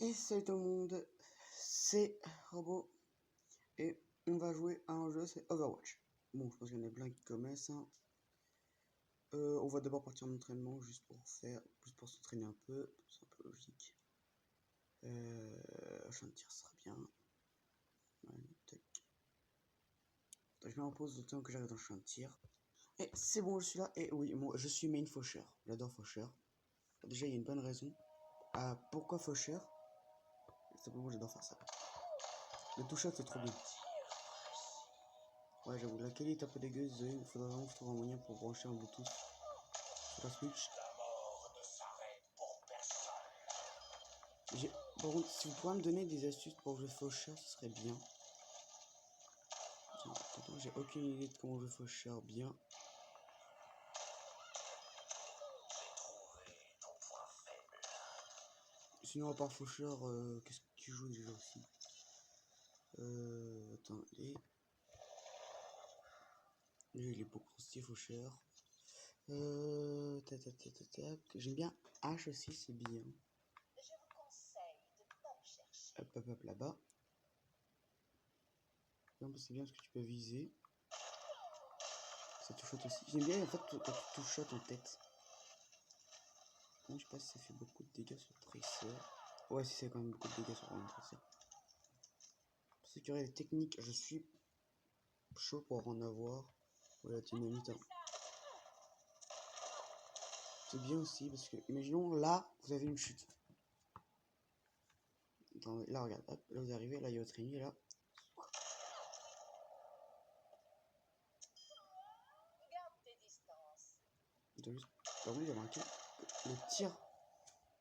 Et salut tout le monde, c'est Robot et on va jouer à un jeu, c'est Overwatch. Bon, je pense qu'il y en a plein qui connaissent. Hein. On va d'abord partir en entraînement juste pour s'entraîner un peu, c'est un peu logique. Champ de tir sera bien. Ouais, tac. Je me repose le temps que j'arrive dans le champ de tir. Et c'est bon, je suis là. Et oui, moi je suis main Faucher. J'adore Faucher. Déjà, il y a une bonne raison. Pourquoi Faucher? Simplement, j'adore faire ça. Le touch-up, c'est trop bien. Ouais, j'avoue, la qualité est un peu dégueu, désolé, il faudrait vraiment que je trouve un moyen pour brancher un Bluetooth sur la Switch. Par contre, si vous pouvez me donner des astuces pour jouer Faucher, ce serait bien. J'ai aucune idée de comment jouer Faucher bien. Sinon, à part Faucher, qu'est-ce que tu joues déjà aussi? Attendez. Lui, il est beaucoup stylé Faucher. J'aime bien H aussi, c'est bien. Je vous conseille de ne pas me chercher. Hop, là-bas. C'est bien parce que tu peux viser. Ça te shot aussi. J'aime bien en fait quand tu touches shot en tête. Bon, je sais pas si ça fait beaucoup de dégâts sur Tracer. Ouais, si c'est quand même beaucoup de dégâts sur un Tracer. Pour ceux qui auraient les techniques, je suis chaud pour en avoir. Voilà, dynamite. Hein. C'est bien aussi parce que, imaginons là, vous avez une chute. Attends, là, regarde, hop, là vous arrivez, là il y a votre ennemi, là. Garde tes distances. Par contre, j'ai remarqué que le tir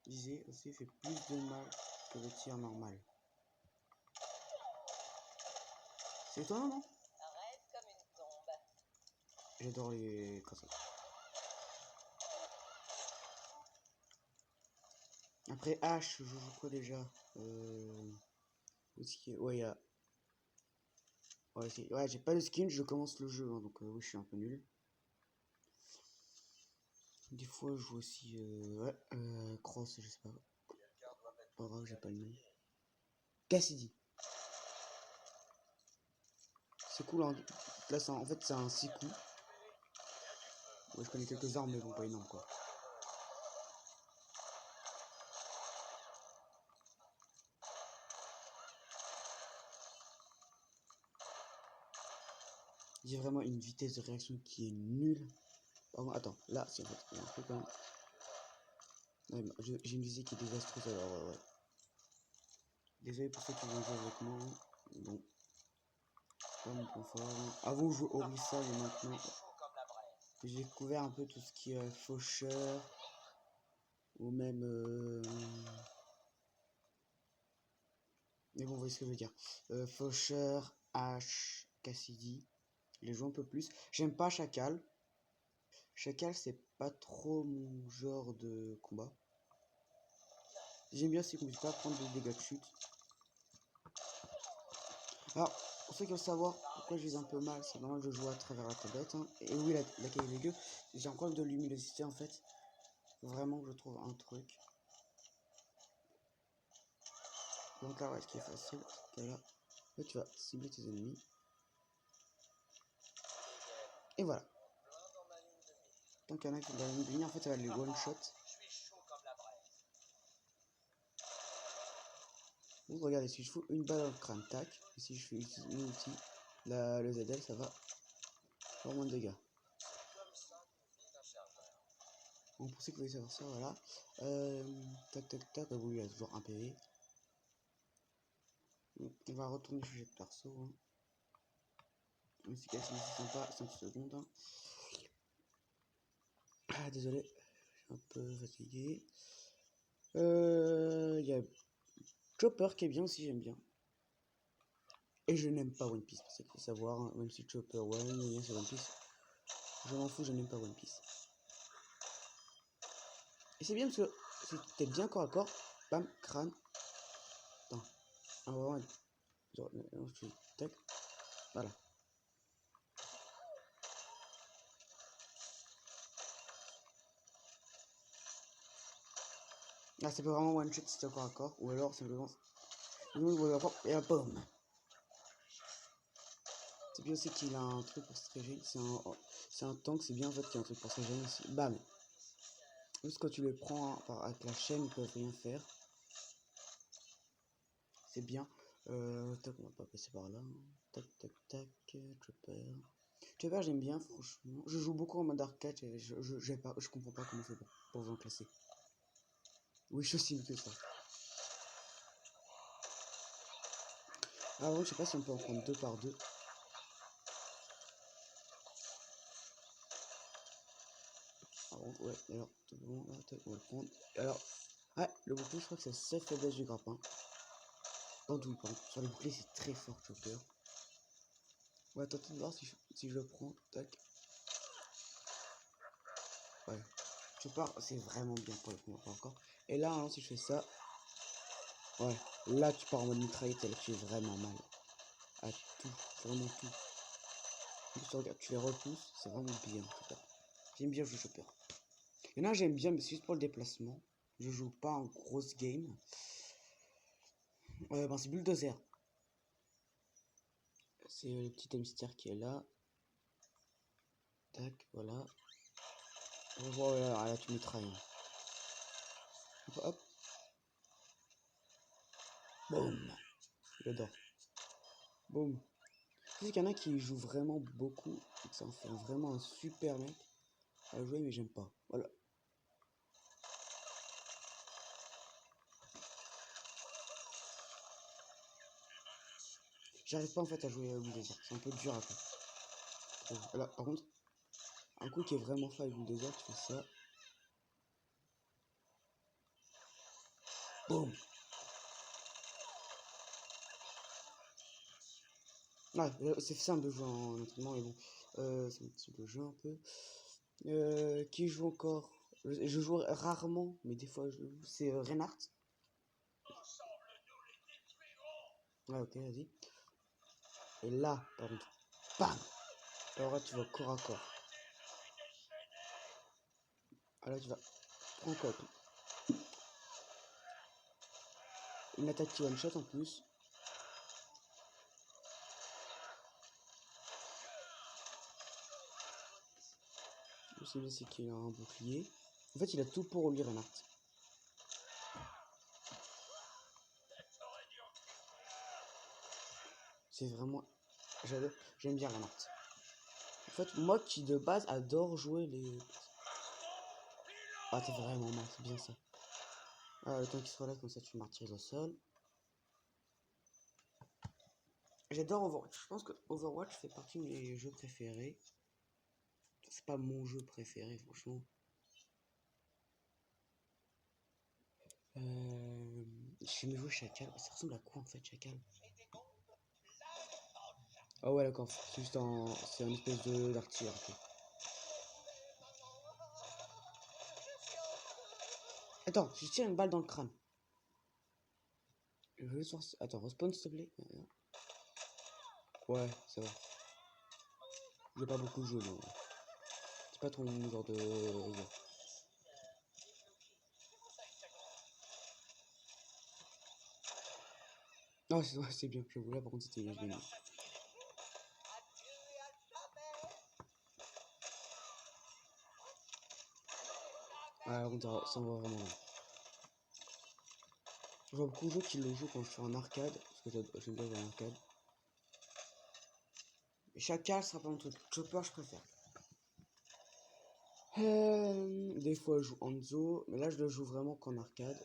visé aussi fait plus de mal que le tir normal. C'est étonnant, non? Arrête comme une tombe. J'adore les consoles. Après H, je joue quoi déjà? Aussi, ouais, il y a... Ouais, j'ai pas de skin, je commence le jeu, hein, donc oui, je suis un peu nul. Des fois, je joue aussi, Cross, je sais pas. Pas grave, j'ai pas le nom. Cassidy. C'est cool, hein. Là, en fait, c'est un 6 coups. Ouais, je connais quelques armes, mais bon, pas énorme, quoi. J'ai vraiment une vitesse de réaction qui est nulle. Pardon, attends, là, c'est en fait, il y a un truc quand même. Ouais, j'ai une visée qui est désastreuse, alors, ouais. Désolé pour ceux qui vont jouer avec moi. Bon. Pas mon point fort. Avant, je jouais Orisa, et maintenant, j'ai découvert un peu tout ce qui est faucheur. Ou même... Mais bon, vous voyez ce que je veux dire. Faucheur, H, Cassidy. Les joue un peu plus. J'aime pas Chacal. Chacal, c'est pas trop mon genre de combat. J'aime bien aussi qu'on puisse pas prendre des dégâts de chute. Alors, pour ceux qui veulent savoir pourquoi je vise un peu mal, c'est normal que je joue à travers la tablette. Hein. Et oui, la qualité est dégueu. J'ai un problème de luminosité en fait. Vraiment, je trouve un truc. Donc là, ouais, ce qui est facile, c'est que là, tu vas cibler tes ennemis. Et voilà. Tant qu'il y en a qui vont la ligne, en fait, ça va les one-shot. Vous regardez, si je fous une balle dans le crâne, tac. Et si je fais une ulti, le ZL, ça va faire moins de dégâts. Bon, pour ceux qui veulent savoir ça, voilà. Tac, vous il a toujours un PV. On va retourner changer de perso. Hein. Mais c'est cassé, c'est sympa, 5 secondes. Hein. Ah, désolé, je suis un peu fatigué. Il y a Chopper qui est bien aussi, j'aime bien. Et je n'aime pas One Piece, c'est qu'il faut savoir, hein, même si Chopper, ouais, c'est One Piece. Je m'en fous, je n'aime pas One Piece. Et c'est bien parce que si t'es bien corps à corps, bam, crâne. Attends, on va vraiment genre, tac, voilà. Là, ça peut vraiment one shot si c'est corps à corps. Ou alors, simplement. Et un pomme. C'est bien aussi qu'il a un truc pour se régénérer. C'est un tank, c'est bien en fait qu'il y a un truc pour se régénérer aussi. Bam. Juste quand tu le prends avec la chaîne, ils peuvent rien faire. C'est bien. Tac, on va pas passer par là. Tac, tac, tac. Chopper. Chopper, j'aime bien, franchement. Je joue beaucoup en mode arcade. Je comprends pas comment on fait pour vous en classer. Oui, je suis aussi que ça. Ah bon, je sais pas si on peut en prendre 2 par 2. Ah bon, ouais, alors, tout bon, là, on va le prendre. Alors, ouais, le bouclier, je crois que c'est la seule faiblesse du grappin. Dans tout, pardon. Sur le bouclier, c'est très fort, Chopper. Ouais, attends de voir si je le prends. Tac. Ouais. Chopper, c'est vraiment bien pour le prendre encore. Et là, hein, si je fais ça. Ouais, là, tu pars en mode mitraillette et là, tu es vraiment mal. À tout, vraiment tout. Donc, regarde, tu les repousses, c'est vraiment bien, Chopper. J'aime bien jouer Chopper. Il y en a, j'aime bien, mais c'est juste pour le déplacement. Je joue pas en grosse game. Ben, c'est Bulldozer. C'est le petit hamster qui est là. Tac, voilà. Voilà, là tu mitrailles. Hop. Boum. J'adore. Boum. Tu sais qu'il y en a qui jouent vraiment beaucoup. Et que ça en fait vraiment un super mec à jouer, mais j'aime pas. Voilà. J'arrive pas en fait à jouer à Bulldozer. C'est un peu dur à faire. Là, par contre, un coup qui est vraiment fort avec Bulldozer, tu fais ça. Boum. Ouais, c'est simple de jouer en entraînement, mais bon. C'est un petit peu jeu un peu. Qui joue encore? Je joue rarement, mais des fois je joue. C'est Reinhardt. Ouais, ok, vas-y. Et là, par contre, bam! Alors là, tu vas corps à corps. Ah là, tu vas encore. Une attaque qui one shot en plus. Le c'est bien, c'est qu'il a un bouclier. En fait, il a tout pour lui, Reinhardt. C'est vraiment. J'aime bien Reinhardt. En fait, moi qui de base adore jouer les. Ah, t'es vraiment mal, c'est bien ça. Ah, le temps qu'il soit là, comme ça tu martyrises au sol. J'adore Overwatch. Je pense que Overwatch fait partie de mes jeux préférés. C'est pas mon jeu préféré, franchement. J'ai jamais joué Chacal. Ça ressemble à quoi en fait, Chacal? Ah ouais, d'accord. C'est juste un. C'est une espèce de d'artillerie. Okay. Attends, je tire une balle dans le crâne. Je veux voir. Attends, respawn s'il te plaît. Ouais, ça va. J'ai pas beaucoup joué, donc. C'est pas trop mon genre de jeu. Non, c'est bien. Je voulais, par contre, c'était génial. Ah, ça me va vraiment bien. Je vois beaucoup de jeux qui le jouent quand je suis en arcade. Parce que j'aime bien jouer en arcade. Mais Chacal sera pas mon truc. Chopper, je préfère. Des fois, je joue Hanzo. Mais là, je le joue vraiment qu'en arcade.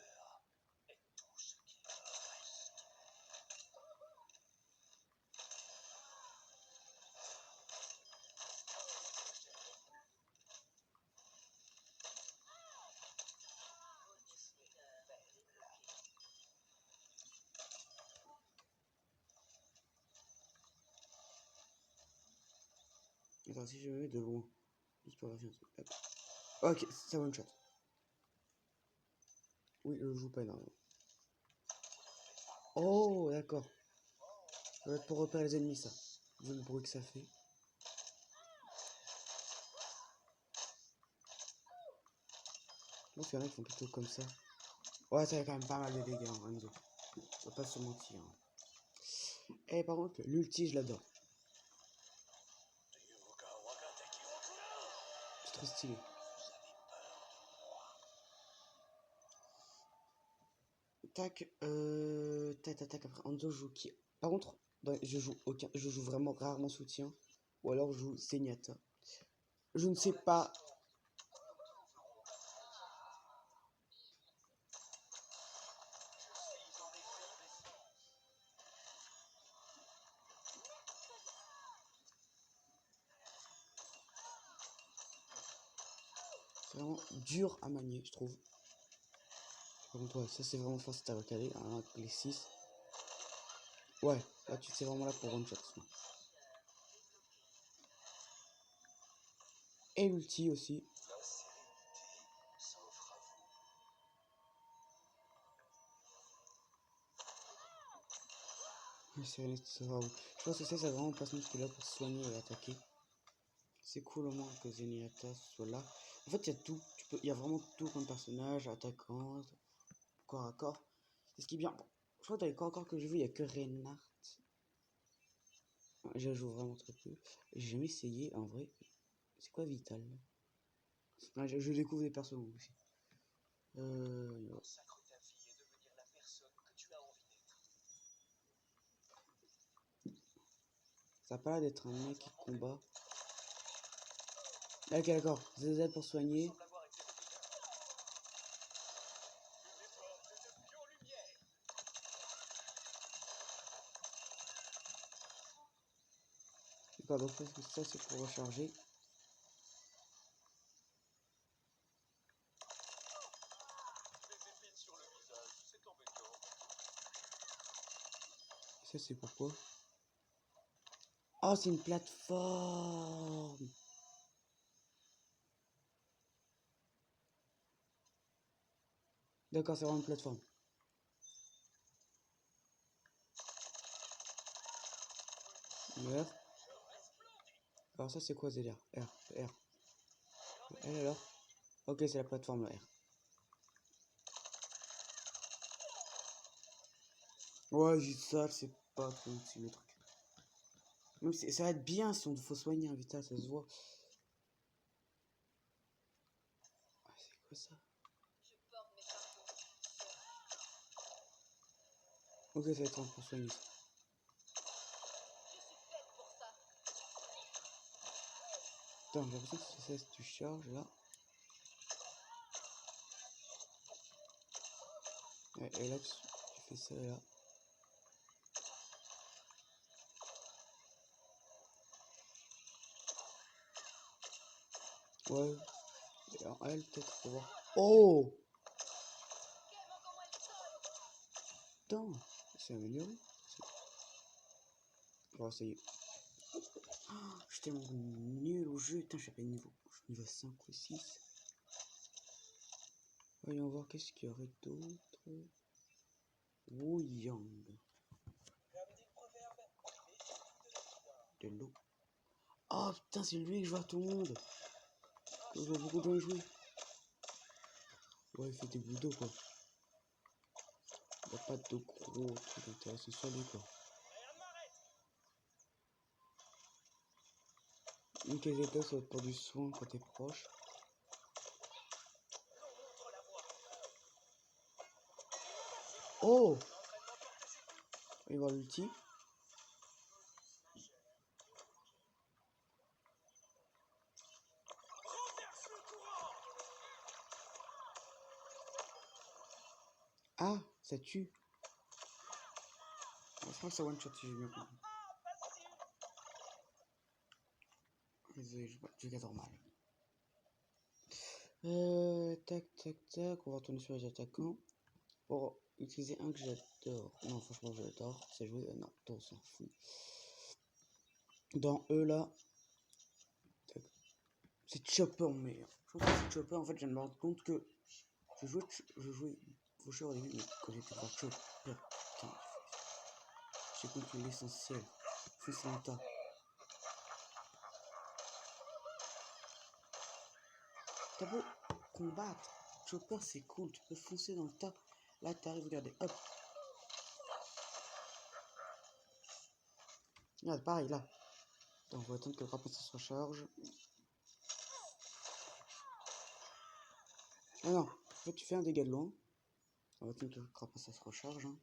Attends, si je me mets de loin. Juste pour vérifier un truc. Hop. Ok, ça one shot. Oui, je joue pas énormément. Oh, d'accord. Ça va être pour repérer les ennemis, ça. Vu le bruit que ça fait. Bon, il y en a qui font plutôt comme ça. Ouais, ça fait quand même pas mal de dégâts, hein, Enzo. On va pas se mentir. Hein. Et par contre, l'ulti, je l'adore. C'est trop stylé. Tac, tac, après Enzo joue qui. Par contre, je joue aucun. Je joue vraiment rarement soutien. Ou alors je joue Zenyatta. Je ne sais pas. C'est vraiment dur à manier, je trouve. Par contre, ouais, ça c'est vraiment facile à recaler. Hein, avec les 6. Ouais, là tu sais vraiment là pour one shot. Et l'ulti aussi. Je pense que c'est vraiment un personnage qui est là pour soigner et attaquer. C'est cool au moins que Zenyatta soit là. En fait, il y a tout. Il y a vraiment tout comme personnage, attaquant, corps à corps. C'est ce qui est bien. Bon, je crois que dans les corps à corps que j'ai vu, il n'y a que Reinhardt. Je joue vraiment très peu. J'ai jamais essayé en vrai. C'est quoi Vital? Ouais, je découvre des personnages aussi. Consacre ta vie et devenir la personne que tu as envie d'être. Ça a pas l'air d'être un mec qui combat. Ok, d'accord. ZZ pour soigner. Semble avoir été de pure lumière. D'accord, donc ça c'est pour recharger. Les épines sur le visage, c'est embêtant. Ça c'est pourquoi? Oh, c'est une plateforme. D'accord, c'est vraiment une plateforme. Meurt. Alors ça c'est quoi ZR? R. Elle alors? Ok, c'est la plateforme là, R. Ouais, juste ça, c'est pas trop utile le truc. Même si, ça va être bien si on faut soigner un Vita, ça se voit. Ah, c'est quoi ça? Je porte mes fardeaux. Ok, ça va être un pour soigner ça. Je suis faite pour ça. Attends, j'ai l'impression que c'est ça si tu charges là. Ouais, et là tu fais ça là. Ouais. Et alors elle peut-être pour voir. Oh! Quelle comment elle colle. Putain, c'est amélioré. Bon, ça y est. Oh, je suis tellement nul au jeu. Putain, je suis pas niveau 5 ou 6. Voyons voir qu'est-ce qu'il y aurait d'autre. Wu Yang. De l'eau. Oh putain, c'est lui que je vois tout le monde. Je vois beaucoup de gens jouer. Ouais, il fait des bouts quoi. Il n'y a pas de gros trucs intéressants sur lui quoi. Une case d'état, ça va être pour du soin quand t'es proche. Oh! Il va voir l'ulti. Ah, ça tue. Je crois que ça one shot si j'ai bien compris. Désolé, je vais normal. Tac. On va retourner sur les attaquants. Pour utiliser un que j'adore. Non, franchement, j'adore. C'est jouer. Non, on s'en fout. Dans eux là. C'est Chopper meilleur. Je pense que c'est Chopper. En fait, je viens de me rendre compte que je jouais Faucheur au début, mais quand j'étais voir Chopper, putain, j'ai compris l'essentiel. Fonce dans le tas. T'as beau combattre, Chopper c'est cool, tu peux foncer dans le tas. Là, t'arrives, regardez, hop. Regarde, pareil, là. Attends, on va attendre que le crapaud se recharge. Ah non, en fait, tu fais un dégât de loin. On va attendre que le crapaud se recharge. Hein.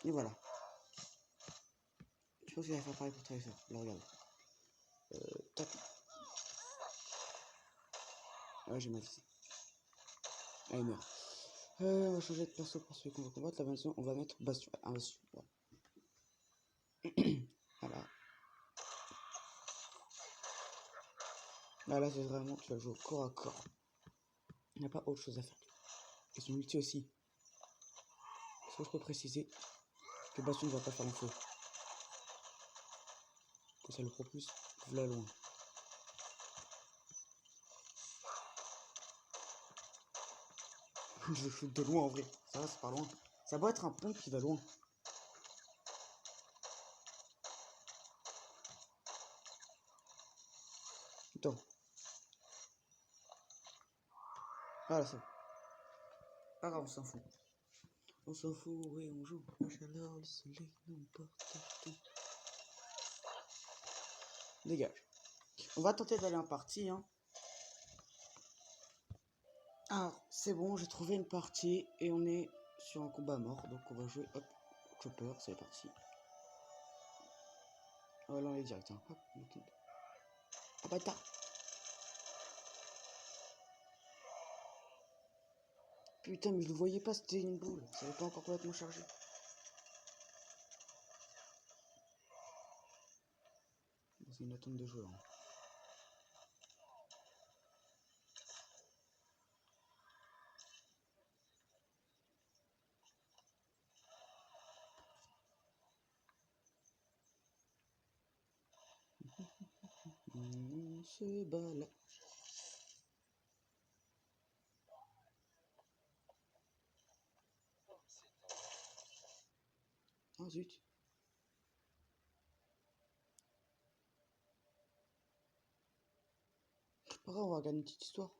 Et voilà. Je pense qu'il va faire pareil pour Tracer. Là, regarde. Tac. Ah, j'ai mal visé. Ah, il meurt. On va changer de perso pour celui qu'on va combattre. Là, maintenant, on va mettre Bastion. Un Bastion. Voilà. Voilà. Là, c'est vraiment, tu vas jouer au corps à corps. Il n'y a pas autre chose à faire. Et son ulti aussi. Est-ce que je peux préciser que Bastion ne va pas faire un feu. Que ça le propulse là loin. Je le shoot de loin en vrai. Ça va, c'est pas loin. Ça doit être un pompe qui va loin. Attends. Voilà, ça. Pas grave, on s'en fout. On s'en fout, oui, on joue. La chaleur, le soleil, nous porte tout. Dégage. On va tenter d'aller en partie, hein. Alors, c'est bon, j'ai trouvé une partie et on est sur un combat mort. Donc on va jouer, hop, Chopper, c'est parti. Voilà, on est direct, hein. Hop, ah bâtard. Putain, mais je le voyais pas, c'était une boule. Ça n'avait pas encore complètement chargé. C'est une attente de joueurs. On se balade. Ah zut. Pas grave, on va regarder une petite histoire.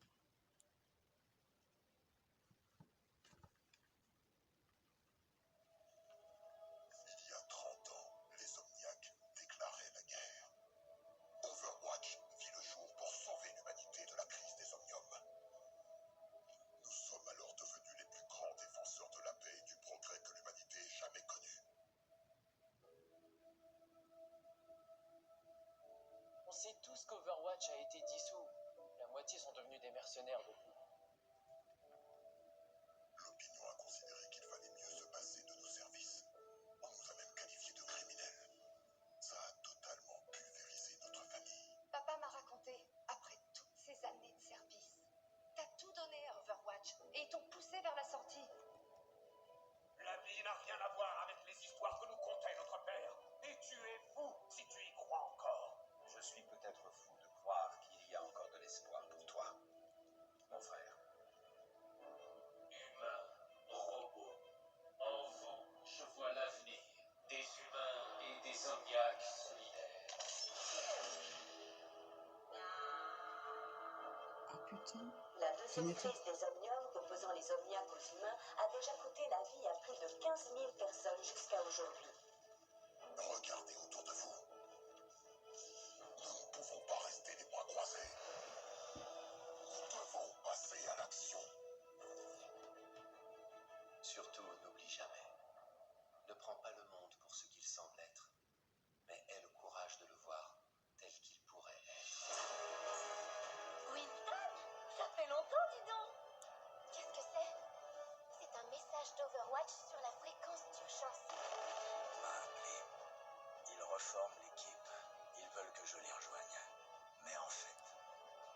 Il y a 30 ans, les Omniacs déclaraient la guerre. Overwatch vit le jour pour sauver l'humanité de la crise des omniums. Nous sommes alors devenus les plus grands défenseurs de la paix et du progrès que l'humanité ait jamais connus. On sait tous qu'Overwatch a été dissous. La moitié sont devenus des mercenaires depuis. L'opinion a considéré qu'il fallait mieux se passer de nos services. On nous a même qualifiés de criminels. Ça a totalement pulvérisé notre famille. Papa m'a raconté, après toutes ces années de service, t'as tout donné à Overwatch et ils t'ont poussé vers la sortie. La vie n'a rien à voir avec les histoires que nous contait notre père. Et tu es fou si tu y crois encore. Je suis peut-être fou de croire qu'il y a encore de l'espoir pour toi, mon frère. Humains, robots, en vous, je vois l'avenir des humains et des omniacs solidaires. Ah putain. La deuxième crise des omniums, opposant les omniacs aux humains, a déjà coûté la vie à plus de 15 000 personnes jusqu'à aujourd'hui. Regardez autour de vous. Nous ne pouvons pas rester les bras croisés. Nous devons passer à l'action. Surtout, n'oublie jamais. Ne prends pas le monde pour ce qu'il semble être, mais aie le courage de le voir tel qu'il pourrait être. Winston, ça fait longtemps, dis donc. Qu'est-ce que c'est? C'est un message d'Overwatch sur la fréquence d'urgence. M'a appelé. Ils reforment l'équipe. Ils veulent que je les rejoigne. Mais en fait,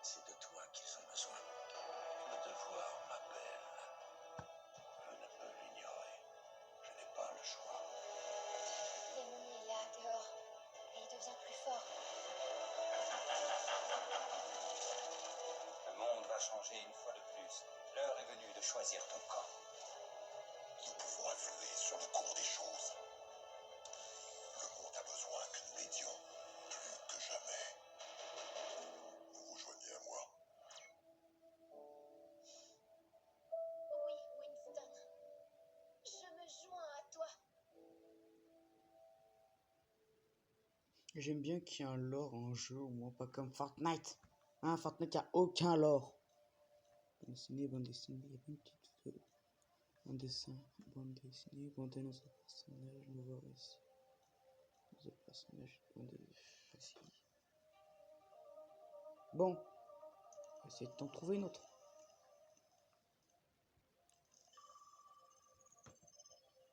c'est de toi qu'ils ont besoin. Le devoir m'appelle. Je ne peux l'ignorer. Je n'ai pas le choix. L'ennemi est là, dehors, et il devient plus fort. Le monde va changer une fois de plus. L'heure est venue de choisir ton camp. Nous pouvons influer sur le cours des choses. Le monde a besoin que nous l'aidions plus que jamais. Vous vous joignez à moi. J'aime bien qu'il y ait un lore en jeu, au moins pas comme Fortnite. Hein, Fortnite, il n'y a aucun lore. Bande dessinée, il y a une petite un dessin, bande dessinée, bande annonce de personnage, nouveau récit. De personnage, bande récit. Bon, on va essayer de t'en trouver une autre.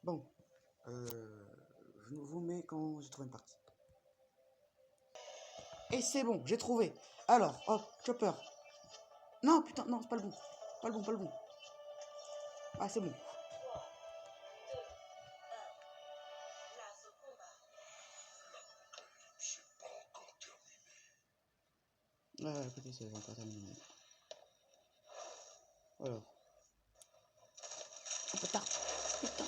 Bon, je vous mets quand j'ai trouvé une partie. Et c'est bon, j'ai trouvé. Alors, hop, Chopper. Non, putain, non, c'est pas le bon. Pas le bon, pas le bon. Ah, c'est bon. 3, 2, 1. Place au combat. C'est pas encore terminé. Ouais, peut-être ça va encore terminer. Alors. Oh putain, putain.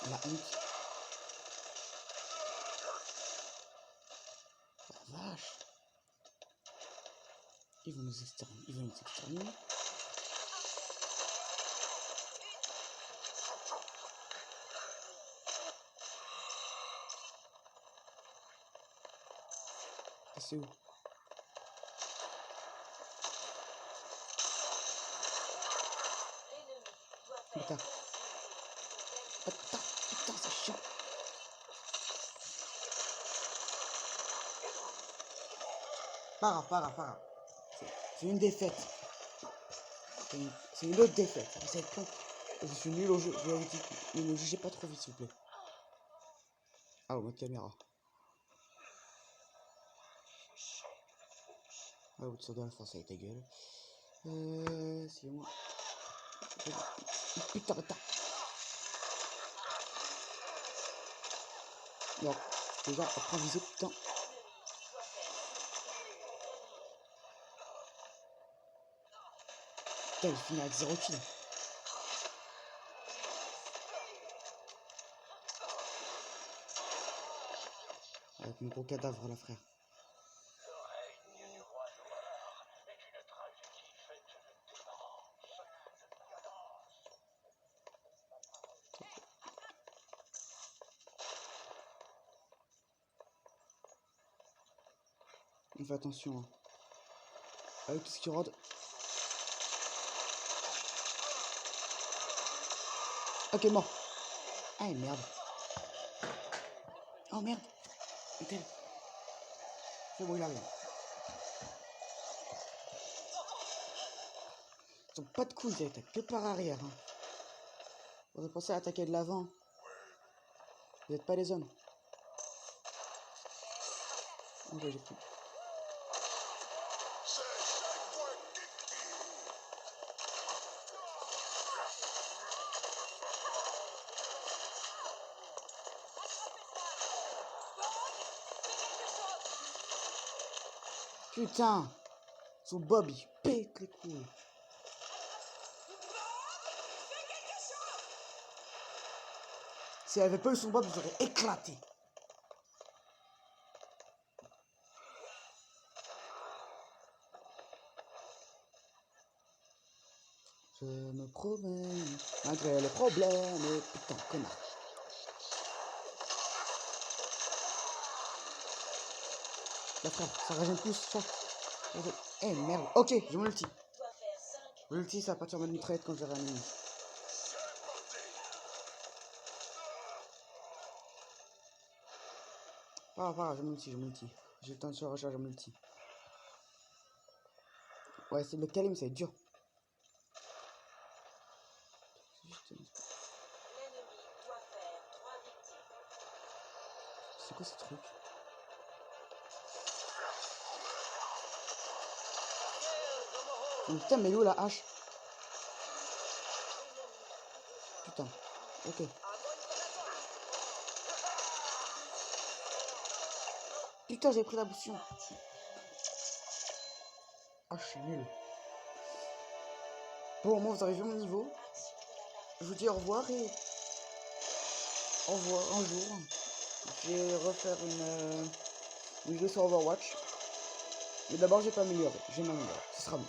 La honte. La vache. Ils vont nous exterminer. Ils vont nous exterminer. Ah, c'est où? L'ennemi doit faire Putain. 15 unités. Putain, putain, c'est chiant. Pas grave, pas grave, pas grave. C'est une défaite. C'est une autre défaite. Ça va être con. Je suis nul au jeu. Je vous dis, ne me jugez pas trop vite, s'il vous plaît. Ah, mode caméra. Ah, vous sort de la force avec ta gueule. C'est moi. Putain, putain. Non, déjà, après viser, putain. Putain, il finit avec 0 kill. Avec mon gros cadavre, là, frère. Le règne du roi noir est une tragédie faite de démence, de violence. On fait attention, hein. Avec tout ce qui rôde. Ok, mort. Ah, merde. Oh, merde. Putain. C'est bon, il arrive. Ils ont pas de couilles, ils attaquent que par arrière. Hein. Vous avez pensé à attaquer de l'avant. Vous n'êtes pas les hommes. Ok, j'ai pris. Putain. Son Bob, il pète les couilles. Si elle avait pas eu son Bob, ils auraient éclaté. Je me promène malgré les problèmes. Putain, connard. Là, frère, ça régène plus, ça. Eh merde. Ok, j'ai mon ulti. Doit faire 5. L'ulti, ça va partir en mode mitraillette quand j'aurai un ennemi. Pas grave, j'ai mon ulti, j'ai mon ulti. J'ai le temps de se recharger mon ulti. Ouais, c'est le Kalim, c'est dur. L'ennemi doit faire 3 victimes. C'est quoi ce truc? Oh, putain, mais où la hache? Putain, ok. Putain, j'ai pris la potion. Ah, je suis nul. Bon, moi, vous avez vu mon niveau. Je vous dis au revoir et... Au revoir, un jour. Je vais refaire une vidéo sur Overwatch. Mais d'abord, j'ai pas amélioré. Je vais m'améliorer. Ce sera bon.